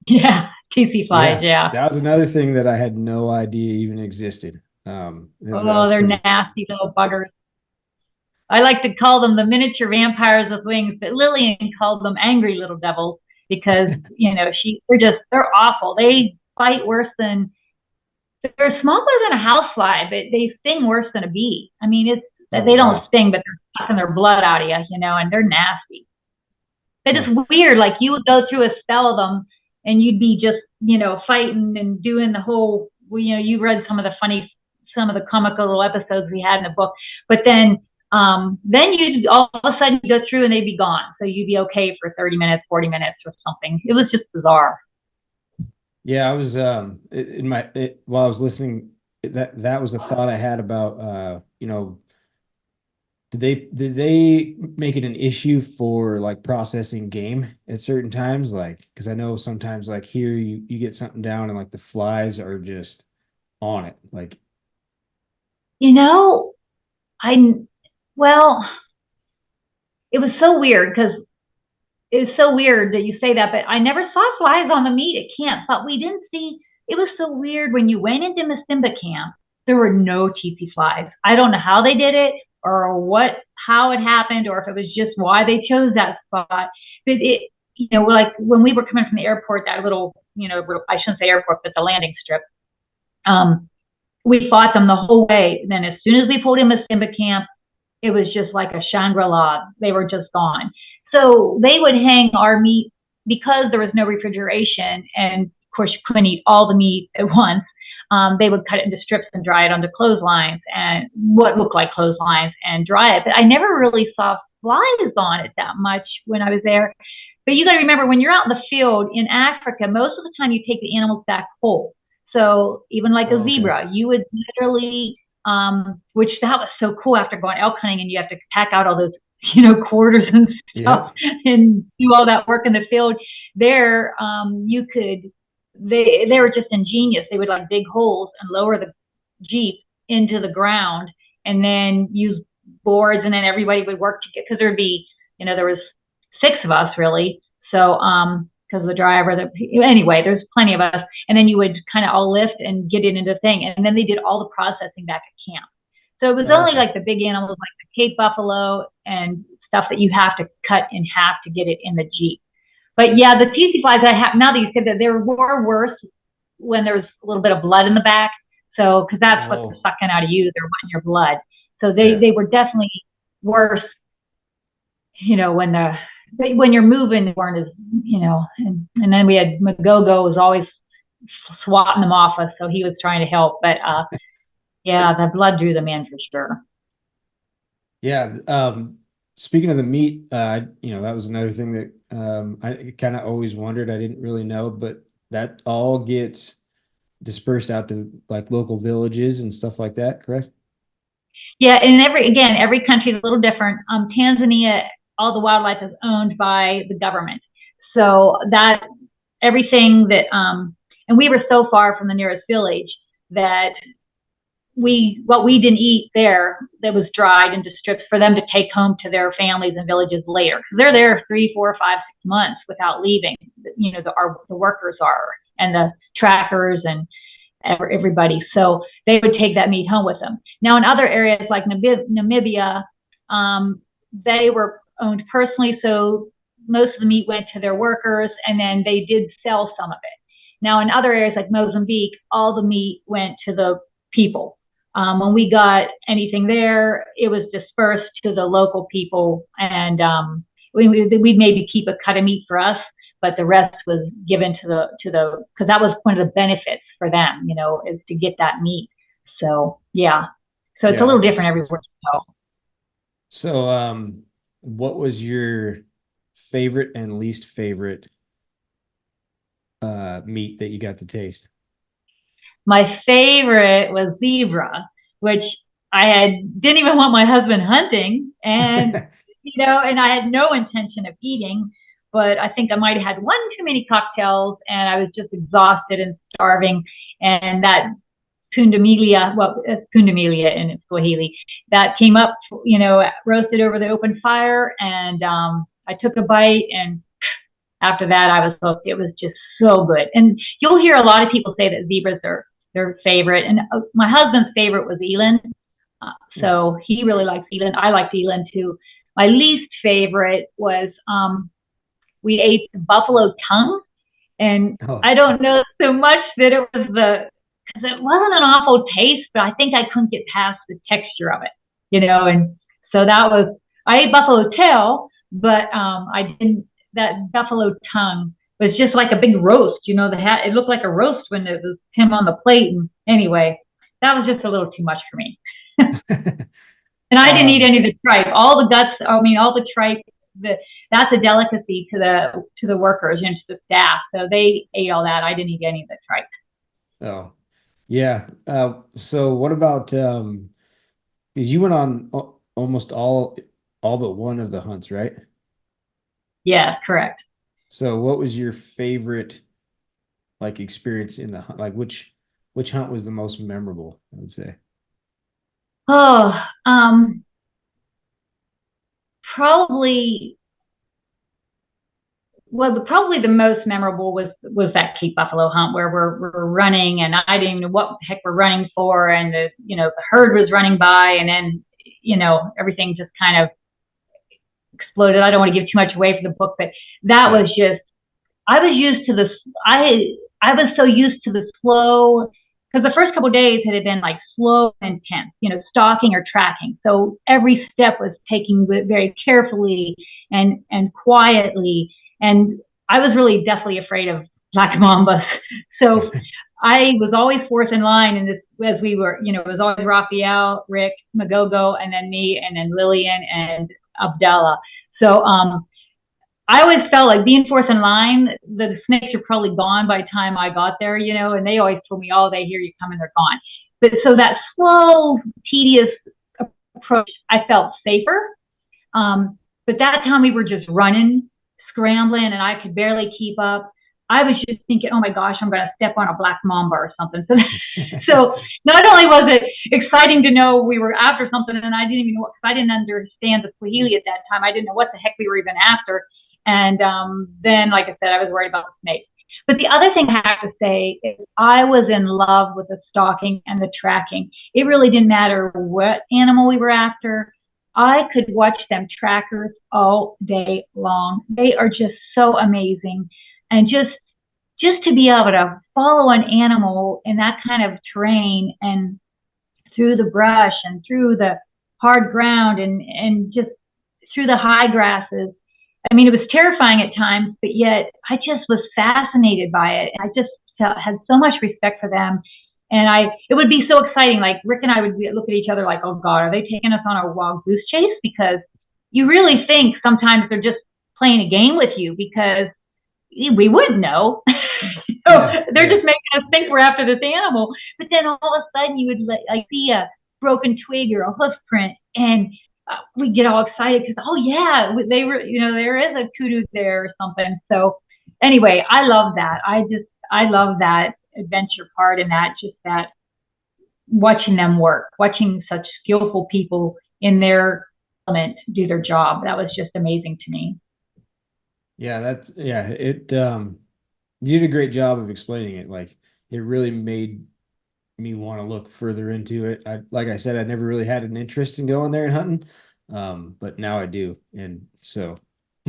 yeah, TC flies. Yeah.
That was another thing that I had no idea even existed.
They're nasty little buggers. I like to call them the miniature vampires with wings, but Lillian called them angry little devils because, they're awful. They bite worse they're smaller than a housefly, but they sting worse than a bee. I mean, they don't sting, but they're sucking their blood out of you, and they're nasty. But it's weird. Like, you would go through a spell of them and you'd be just, fighting and doing the whole, you read some of the comical little episodes we had in the book, but then you'd all of a sudden go through and they'd be gone. So you'd be okay for 30 minutes, 40 minutes or something. It was just bizarre.
Yeah, I was while I was listening, that was a thought I had about did they make it an issue for like processing game at certain times? Like, because I know sometimes like here you get something down and like the flies are just on it. Like,
well, it was so weird because it's so weird that you say that, but I never saw flies on the meat at camp, but we didn't see, it was so weird when you went into Masimba camp, there were no tsetse flies. I don't know how they did it or how it happened, or if it was just why they chose that spot. But like when we were coming from the airport, that little, I shouldn't say airport, but the landing strip, we fought them the whole way. And then as soon as we pulled in Masimba camp, it was just like a Shangri-La. They were just gone. So they would hang our meat because there was no refrigeration, and of course you couldn't eat all the meat at once. They would cut it into strips and dry it onto clotheslines, and what looked like clotheslines, and dry it. But I never really saw flies on it that much when I was there. But you got to remember, when you're out in the field in Africa, most of the time you take the animals back whole. So even like a zebra, you would literally, which that was so cool after going elk hunting, and you have to pack out all those quarters and stuff, and do all that work in the field. There, they were just ingenious. They would like dig holes and lower the Jeep into the ground, and then use boards, and then everybody would work together, because there'd be, there was 6 of us really. So, because the driver, anyway, there's plenty of us, and then you would kind of all lift and get it into the thing, and then they did all the processing back at camp. So it was only like the big animals, like the Cape buffalo and stuff that you have to cut in half to get it in the Jeep. But yeah, the tsetse flies, now that you said that, they were worse when there was a little bit of blood in the back. So, because that's what they're sucking out of you, they're wanting your blood. So they were definitely worse, when you're moving, they weren't as, and then we had Magogo was always swatting them off us, so he was trying to help. But yeah, the blood drew them in for sure.
Yeah. Speaking of the meat, that was another thing that I kind of always wondered. I didn't really know, but that all gets dispersed out to like local villages and stuff like that, correct?
Yeah, and every country is a little different. Tanzania, all the wildlife is owned by the government. So that everything that, and we were so far from the nearest village that what we didn't eat there that was dried into strips for them to take home to their families and villages later. Because they're there 3, 4, 5, 6 months without leaving. You know, the workers are, and the trackers and everybody. So they would take that meat home with them. Now in other areas like Namibia, they were owned personally. So most of the meat went to their workers, and then they did sell some of it. Now in other areas like Mozambique, all the meat went to the people. When we got anything there, it was dispersed to the local people, and we'd maybe keep a cut of meat for us, but the rest was given to the because that was one of the benefits for them, you know, is to get that meat. So yeah, so it's a little different everywhere you go.
So what was your favorite and least favorite meat that you got to taste?
My favorite was zebra, which didn't even want my husband hunting, and you know, and I had no intention of eating, but I think I might have had one too many cocktails, and I was just exhausted and starving, and that pundamilia, well, it's pundamilia in Swahili, that came up, you know, roasted over the open fire, and I took a bite, and after that I was hooked. It was just so good. And you'll hear a lot of people say that zebras are their favorite, and my husband's favorite was eland, so he really likes eland. I liked eland too. My least favorite was we ate the buffalo tongue, and I don't know so much that it was because it wasn't an awful taste, but I think I couldn't get past the texture of it, you know. And so I ate buffalo tail, but I didn't. That buffalo tongue was just like a big roast, you know. It looked like a roast when it was him on the plate. And anyway, that was just a little too much for me. And I didn't eat any of the tripe. All the guts, all the tripe. That's a delicacy to the workers and to the staff. So they ate all that. I didn't eat any of the tripe.
Oh, yeah. So what about because you went on almost all but one of the hunts, right?
Yeah, correct.
So what was your favorite experience in the hunt? Like which hunt was the most memorable, I would say?
Oh, probably the most memorable was that Cape Buffalo hunt where we're running, and I didn't even know what the heck we're running for, and the herd was running by, and then everything just kind of exploded. I don't want to give too much away for the book, but that was just, I was used to this. I was so used to the slow, because the first couple of days had been like slow and intense, stalking or tracking. So every step was taken very carefully and quietly. And I was really deathly afraid of black mambas. So I was always fourth in line, and as we were, it was always Raphael, Rick, Magogo, and then me, and then Lillian and Abdallah. So I always felt like being fourth in line, the snakes are probably gone by the time I got there, and they always told me, oh, they hear you coming, they're gone. But so that slow, tedious approach, I felt safer. But that time we were just running, scrambling, and I could barely keep up. I was just thinking, oh my gosh, I'm going to step on a black mamba or something. So not only was it exciting to know we were after something, and I didn't even know, because I didn't understand the Swahili at that time. I didn't know what the heck we were even after. And then, like I said, I was worried about the snakes. But the other thing I have to say is I was in love with the stalking and the tracking. It really didn't matter what animal we were after. I could watch them trackers all day long. They are just so amazing. And just to be able to follow an animal in that kind of terrain and through the brush and through the hard ground and just through the high grasses. I mean, it was terrifying at times, but yet I just was fascinated by it. I just had so much respect for them. And it would be so exciting. Like Rick and I would look at each other like, oh God, are they taking us on a wild goose chase? Because you really think sometimes they're just playing a game with you, because we wouldn't know. They're just making us think we're after this animal. But then all of a sudden you would see a broken twig or a hoof print, and we get all excited because, oh yeah, they were, there is a kudu there or something. So anyway, I love that. I love that adventure part, and that watching them work, watching such skillful people in their element do their job. That was just amazing to me.
Yeah, you did a great job of explaining it. Like, it really made me want to look further into it. Like I said, I never really had an interest in going there and hunting. But now I do. And so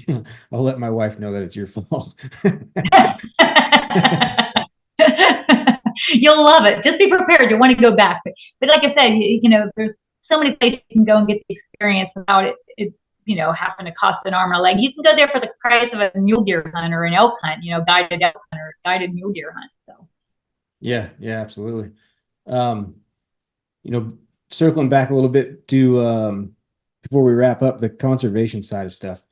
I'll let my wife know that it's your fault.
You'll love it. Just be prepared. You want to go back. But like I said, there's so many places you can go and get the experience without it having to cost an arm and a leg. You can go there for the price of a mule deer hunt or an elk hunt, guided elk hunt or guided mule deer hunt. So.
Yeah, absolutely. Circling back a little bit to before we wrap up the conservation side of stuff.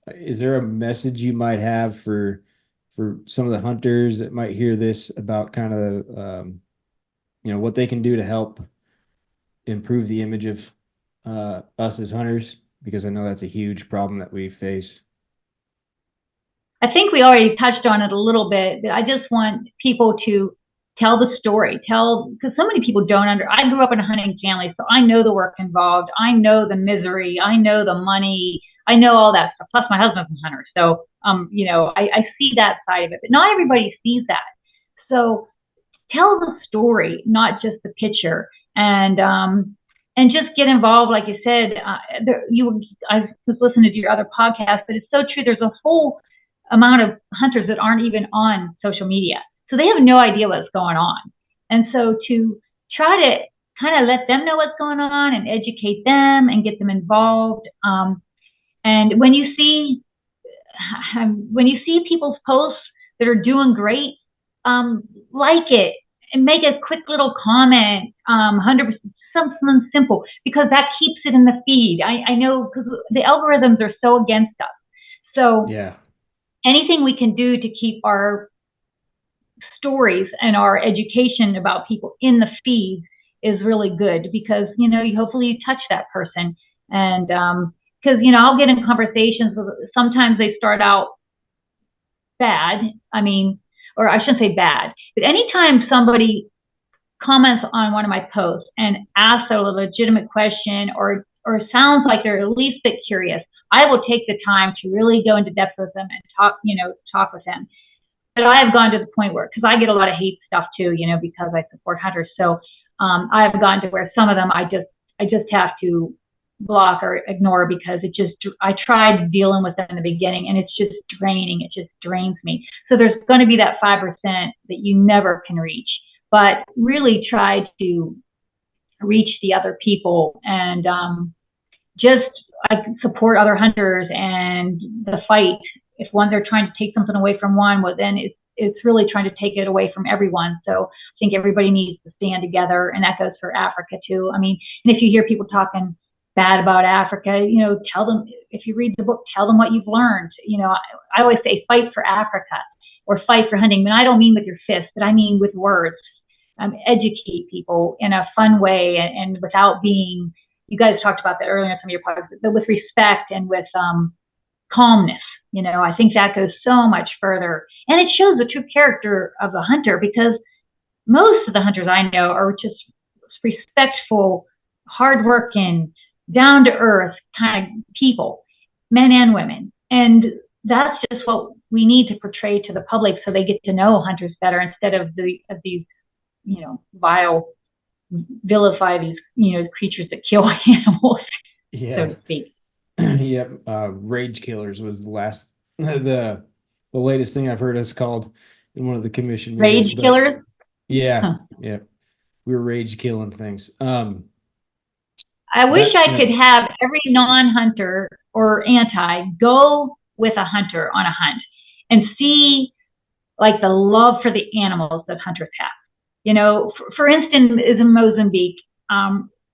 Is there a message you might have for some of the hunters that might hear this about kind of what they can do to help improve the image of us as hunters? Because I know that's a huge problem that we face.
I think we already touched on it a little bit, but I just want people to tell the story, because so many people I grew up in a hunting family, so I know the work involved. I know the misery. I know the money. I know all that stuff. Plus my husband's a hunter. So, I see that side of it, but not everybody sees that. So tell the story, not just the picture, and just get involved. Like you said, I was listening to your other podcast, but it's so true. There's a whole amount of hunters that aren't even on social media. So they have no idea what's going on. And so to try to kind of let them know what's going on and educate them and get them involved. And when you see people's posts that are doing great, like it and make a quick little comment, 100%, something simple, because that keeps it in the feed. I know, because the algorithms are so against us. So yeah, anything we can do to keep our stories and our education about people in the feed is really good, because hopefully you touch that person. And because I'll get in conversations with, sometimes they start out bad, or I shouldn't say bad, but anytime somebody comments on one of my posts and asks a legitimate question or sounds like they're at least a bit curious, I will take the time to really go into depth with them and talk with them. But I have gone to the point where, because I get a lot of hate stuff too, because I support hunters. So I have gone to where some of them I just have to block or ignore, because I tried dealing with them in the beginning and it's just draining. It just drains me. So there's going to be that 5% that you never can reach, but really try to reach the other people and I support other hunters and the fight. If they're trying to take something away from one, well, then it's really trying to take it away from everyone. So I think everybody needs to stand together, and that goes for Africa too. And if you hear people talking bad about Africa, tell them, if you read the book, tell them what you've learned. I always say fight for Africa or fight for hunting. And I don't mean with your fist, but I mean with words. Educate people in a fun way and without being, you guys talked about that earlier in some of your podcasts, but with respect and with calmness. I think that goes so much further, and it shows the true character of the hunter, because most of the hunters I know are just respectful, hardworking, down to earth kind of people, men and women. And that's just what we need to portray to the public, so they get to know hunters better, instead of these, vilify these, creatures that kill animals, so to speak.
Yep. Rage killers was the latest thing I've heard us called in one of the commission meetings.
Rage killers?
Yeah. Huh. Yeah. We were rage killing things.
I wish I could have every non-hunter or anti go with a hunter on a hunt and see like the love for the animals that hunters have. For instance, is in Mozambique,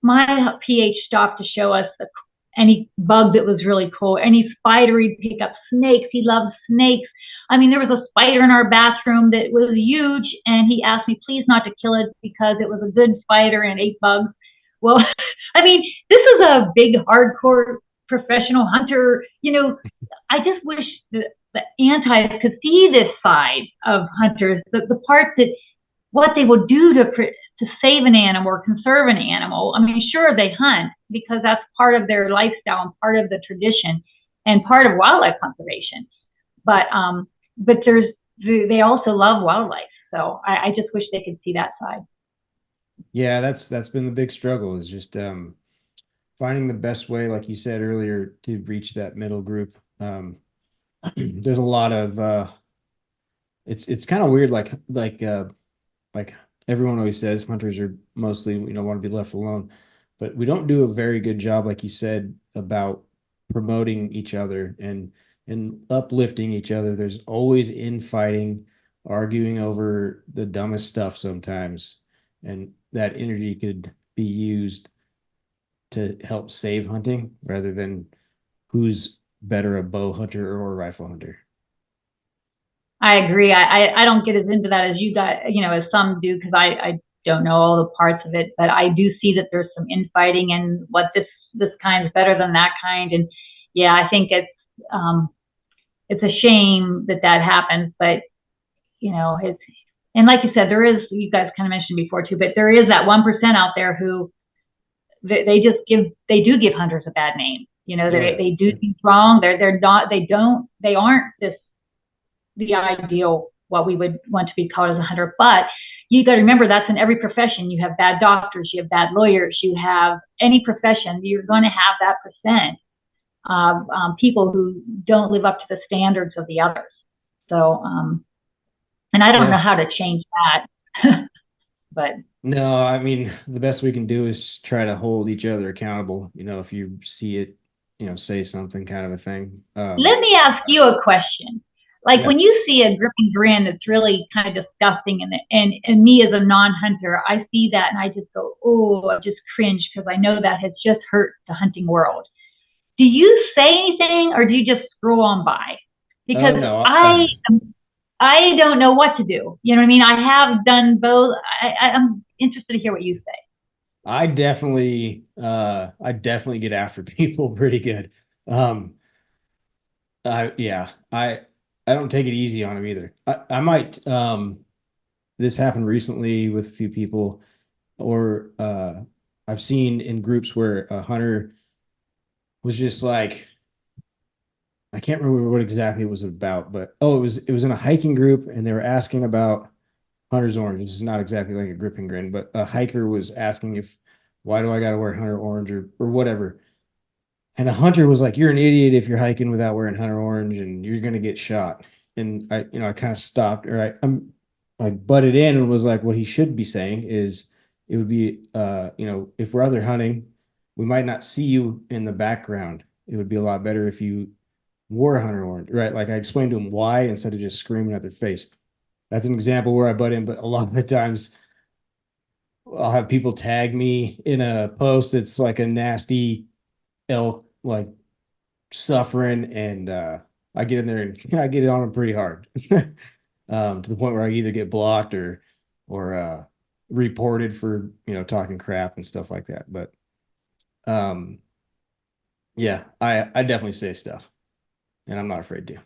my PH stopped to show us any bug that was really cool, any spider. He'd pick up snakes. He loves snakes. There was a spider in our bathroom that was huge, and he asked me please not to kill it because it was a good spider and ate bugs. Well, I mean, this is a big, hardcore professional hunter. I just wish the antis could see this side of hunters, the part that what they will do to save an animal or conserve an animal. I mean, sure, they hunt because that's part of their lifestyle and part of the tradition and part of wildlife conservation. But they also love wildlife. So I just wish they could see that side.
Yeah, that's been the big struggle, is just finding the best way, like you said earlier, to reach that middle group. There's a lot of it's kind of weird, like everyone always says, hunters are mostly, want to be left alone, but we don't do a very good job, like you said, about promoting each other and uplifting each other. There's always infighting, arguing over the dumbest stuff sometimes, and that energy could be used to help save hunting rather than who's better, a bow hunter or a rifle hunter.
I agree. I don't get as into that as you got, as some do, because I don't know all the parts of it, but I do see that there's some infighting and what this kind is better than that kind. And yeah, I think it's a shame that happens, but it's, and like you said, you guys kind of mentioned before too, but there is that 1% out there who they do give hunters a bad name. They do things wrong. They aren't the ideal, what we would want to be called as a hunter. But you got to remember, that's in every profession. You have bad doctors, you have bad lawyers, you have any profession, you're going to have that percent of people who don't live up to the standards of the others. So, and I don't know how to change that. But
no, I mean, the best we can do is try to hold each other accountable. If you see it, say something, kind of a thing.
Let me ask you a question. Like, when you see a gripping grin that's really kind of disgusting, and me as a non-hunter, I see that and I just go, oh, I just cringe, because I know that has just hurt the hunting world. Do you say anything, or do you just scroll on by? Because
no,
I don't know what to do. You know what I mean? I have done both. I'm interested to hear what you say.
I definitely get after people pretty good. Yeah, I don't take it easy on them either. I might, this happened recently with a few people, or I've seen in groups where a hunter was just like, I can't remember what exactly it was about, but it was in a hiking group, and they were asking about Hunter's Orange. This is not exactly like a gripping grin, but a hiker was asking why do I got to wear Hunter Orange or whatever. And a hunter was like, "You're an idiot if you're hiking without wearing Hunter Orange, and you're gonna get shot." And I kind of stopped, or I butted in and was like, what he should be saying is, it would be, if we're other hunting, we might not see you in the background. It would be a lot better if you wore Hunter Orange, right? Like, I explained to him why instead of just screaming at their face. That's an example where I butt in, but a lot of the times I'll have people tag me in a post that's like a nasty elk, like, suffering, and I get in there and I get it on them pretty hard. To the point where I either get blocked or reported for talking crap and stuff like that. But yeah, I definitely say stuff, and I'm not afraid to.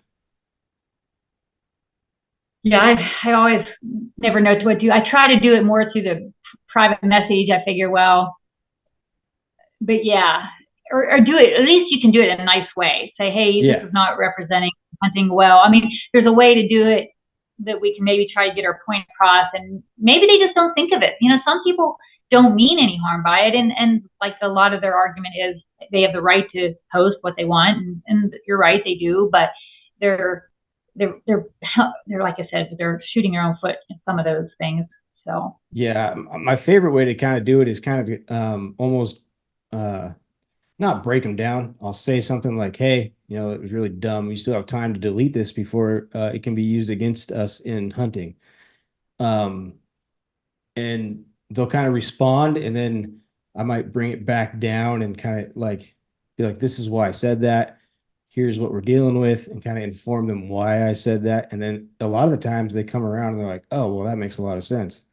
Yeah, I always never know what to do. I try to do it more through the private message. I figure, well, but yeah, or do it. At least you can do it in a nice way. Say, hey, this is not representing hunting well. I mean, there's a way to do it that we can maybe try to get our point across, and maybe they just don't think of it. Some people don't mean any harm by it, and like a lot of their argument is they have the right to post what they want, and you're right, they do, but they're like I said, they're shooting their own foot in some of those things. So
yeah, my favorite way to kind of do it is kind of almost not break them down. I'll say something like, "Hey, it was really dumb. You still have time to delete this before it can be used against us in hunting." And they'll kind of respond, and then I might bring it back down and kind of like be like, "This is why I said that. Here's what we're dealing with," and kind of inform them why I said that. And then a lot of the times they come around and they're like, "Oh, well, that makes a lot of sense."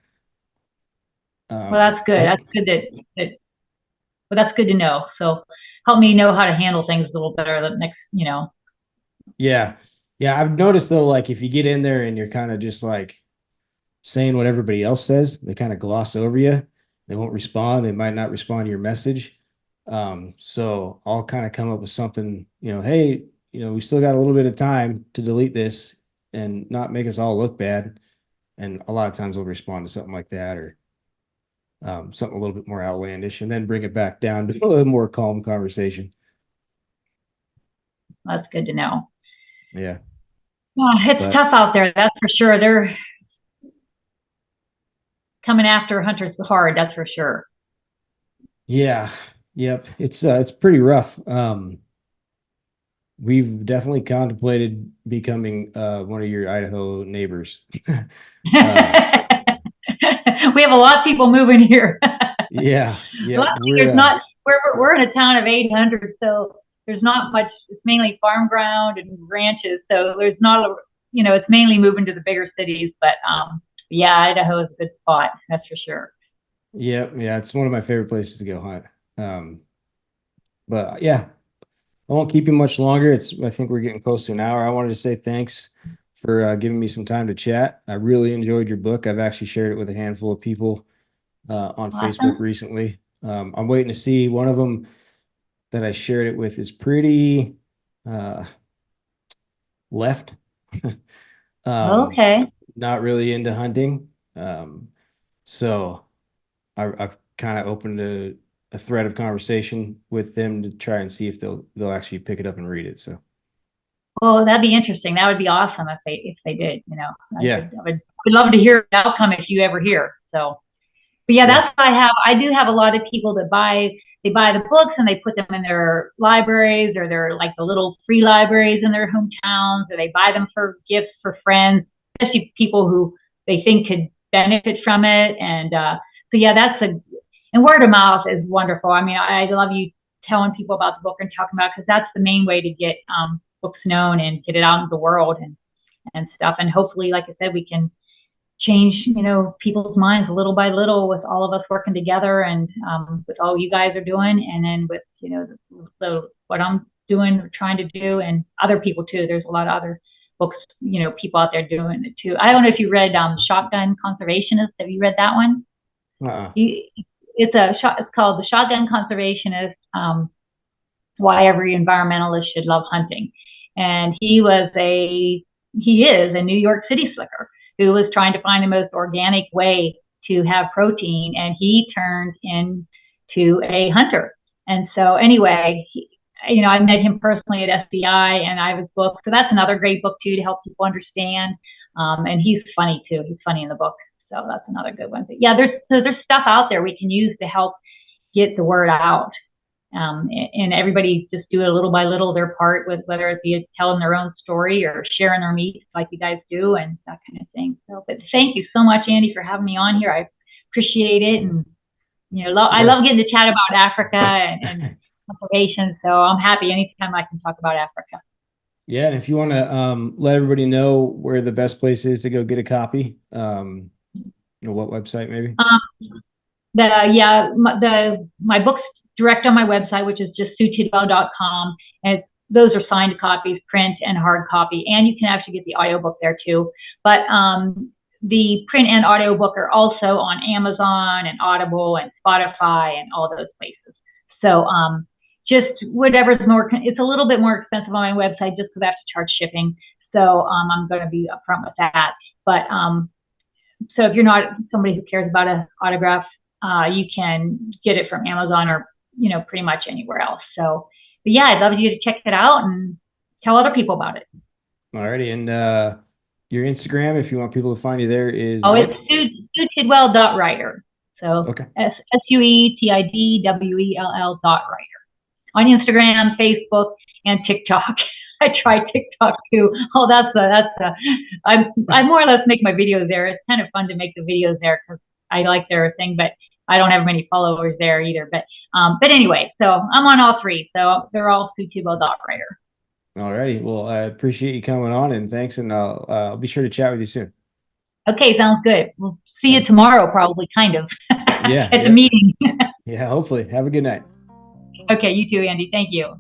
well, that's good. That's good that but that's good to know. So help me know how to handle things a little better the next,
Yeah. Yeah. I've noticed though, like if you get in there and you're kind of just like saying what everybody else says, they kind of gloss over you. They won't respond. They might not respond to your message. So I'll kind of come up with something, hey, we still got a little bit of time to delete this and not make us all look bad. And a lot of times they'll respond to something like that, or something a little bit more outlandish, and then bring it back down to a little more calm conversation.
that's good to know.
Yeah.
It's tough out there, that's for sure. They're coming after hunters hard, that's for sure.
Yeah. Yep. It's pretty rough. We've definitely contemplated becoming one of your Idaho neighbors.
We have a lot of people moving here.
Yeah.
We're in a town of 800, so there's not much. It's mainly farm ground and ranches, so there's not it's mainly moving to the bigger cities. But yeah, Idaho is a good spot, that's for sure.
Yeah, it's one of my favorite places to go hunt. But yeah, I won't keep you much longer. I think we're getting close to an hour. I wanted to say thanks for giving me some time to chat. I really enjoyed your book. I've actually shared it with a handful of people on Facebook recently. I'm waiting to see one of them that I shared it with is pretty left.
Okay.
Not really into hunting. So I've kind of opened a thread of conversation with them to try and see if they'll actually pick it up and read it. So,
well, that'd be interesting. That would be awesome if they did.
Yeah.
I would love to hear the outcome if you ever hear. So, but yeah, that's what I do have a lot of people that buy the books and they put them in their libraries, or they're like the little free libraries in their hometowns, or they buy them for gifts for friends, especially people who they think could benefit from it. And so yeah, and word of mouth is wonderful. I mean, I love you telling people about the book and talking about it, because that's the main way to get books known and get it out into the world and stuff. And hopefully, like I said, we can change people's minds little by little with all of us working together, and with all you guys are doing, and then with what I'm doing, trying to do, and other people too. There's a lot of other books, people out there doing it too. I don't know if you read Shotgun Conservationist. Have you read that one? It's called The Shotgun Conservationist, Why Every Environmentalist Should Love Hunting. And he is a New York City slicker who was trying to find the most organic way to have protein, and he turned into a hunter. And so anyway, I met him personally at SBI, and I have his book. So that's another great book too, to help people understand. And he's funny too. He's funny in the book. So that's another good one. But yeah, there's stuff out there we can use to help get the word out. And everybody just do it little by little, their part, with whether it be telling their own story or sharing their meats like you guys do, and that kind of thing. So, but thank you so much, Andy, for having me on here. I appreciate it. And, I love getting to chat about Africa and conservation. So I'm happy anytime I can talk about Africa.
Yeah. And if you want to let everybody know where the best place is to go get a copy, what website maybe? My book's direct on my website, which is just SueTidwell.com.
And those are signed copies, print and hard copy. And you can actually get the audiobook there too. But the print and audiobook are also on Amazon and Audible and Spotify and all those places. So just whatever's it's a little bit more expensive on my website just because I have to charge shipping. So I'm going to be upfront with that. But so if you're not somebody who cares about an autograph, you can get it from Amazon or pretty much anywhere else. So, but yeah, I'd love you to check it out and tell other people about it.
Alrighty. And your Instagram, if you want people to find you there, is
it's SueTidwell.writer. So
okay.
SueTidwell.writer on Instagram, Facebook, and TikTok. I tried TikTok too. Oh, I more or less make my videos there. It's kind of fun to make the videos there because I like their thing, but I don't have many followers there either. But anyway, so I'm on all three. So they're all SueTidwell.writer.
All righty. Well, I appreciate you coming on, and thanks. And I'll be sure to chat with you soon.
Okay, sounds good. We'll see you tomorrow, probably, kind of.
Yeah.
At the meeting.
Yeah, hopefully. Have a good night.
Okay, you too, Andy. Thank you.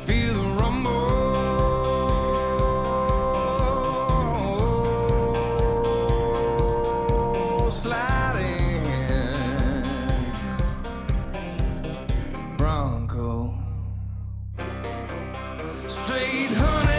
Feel the rumble sliding. Bronco straight honey.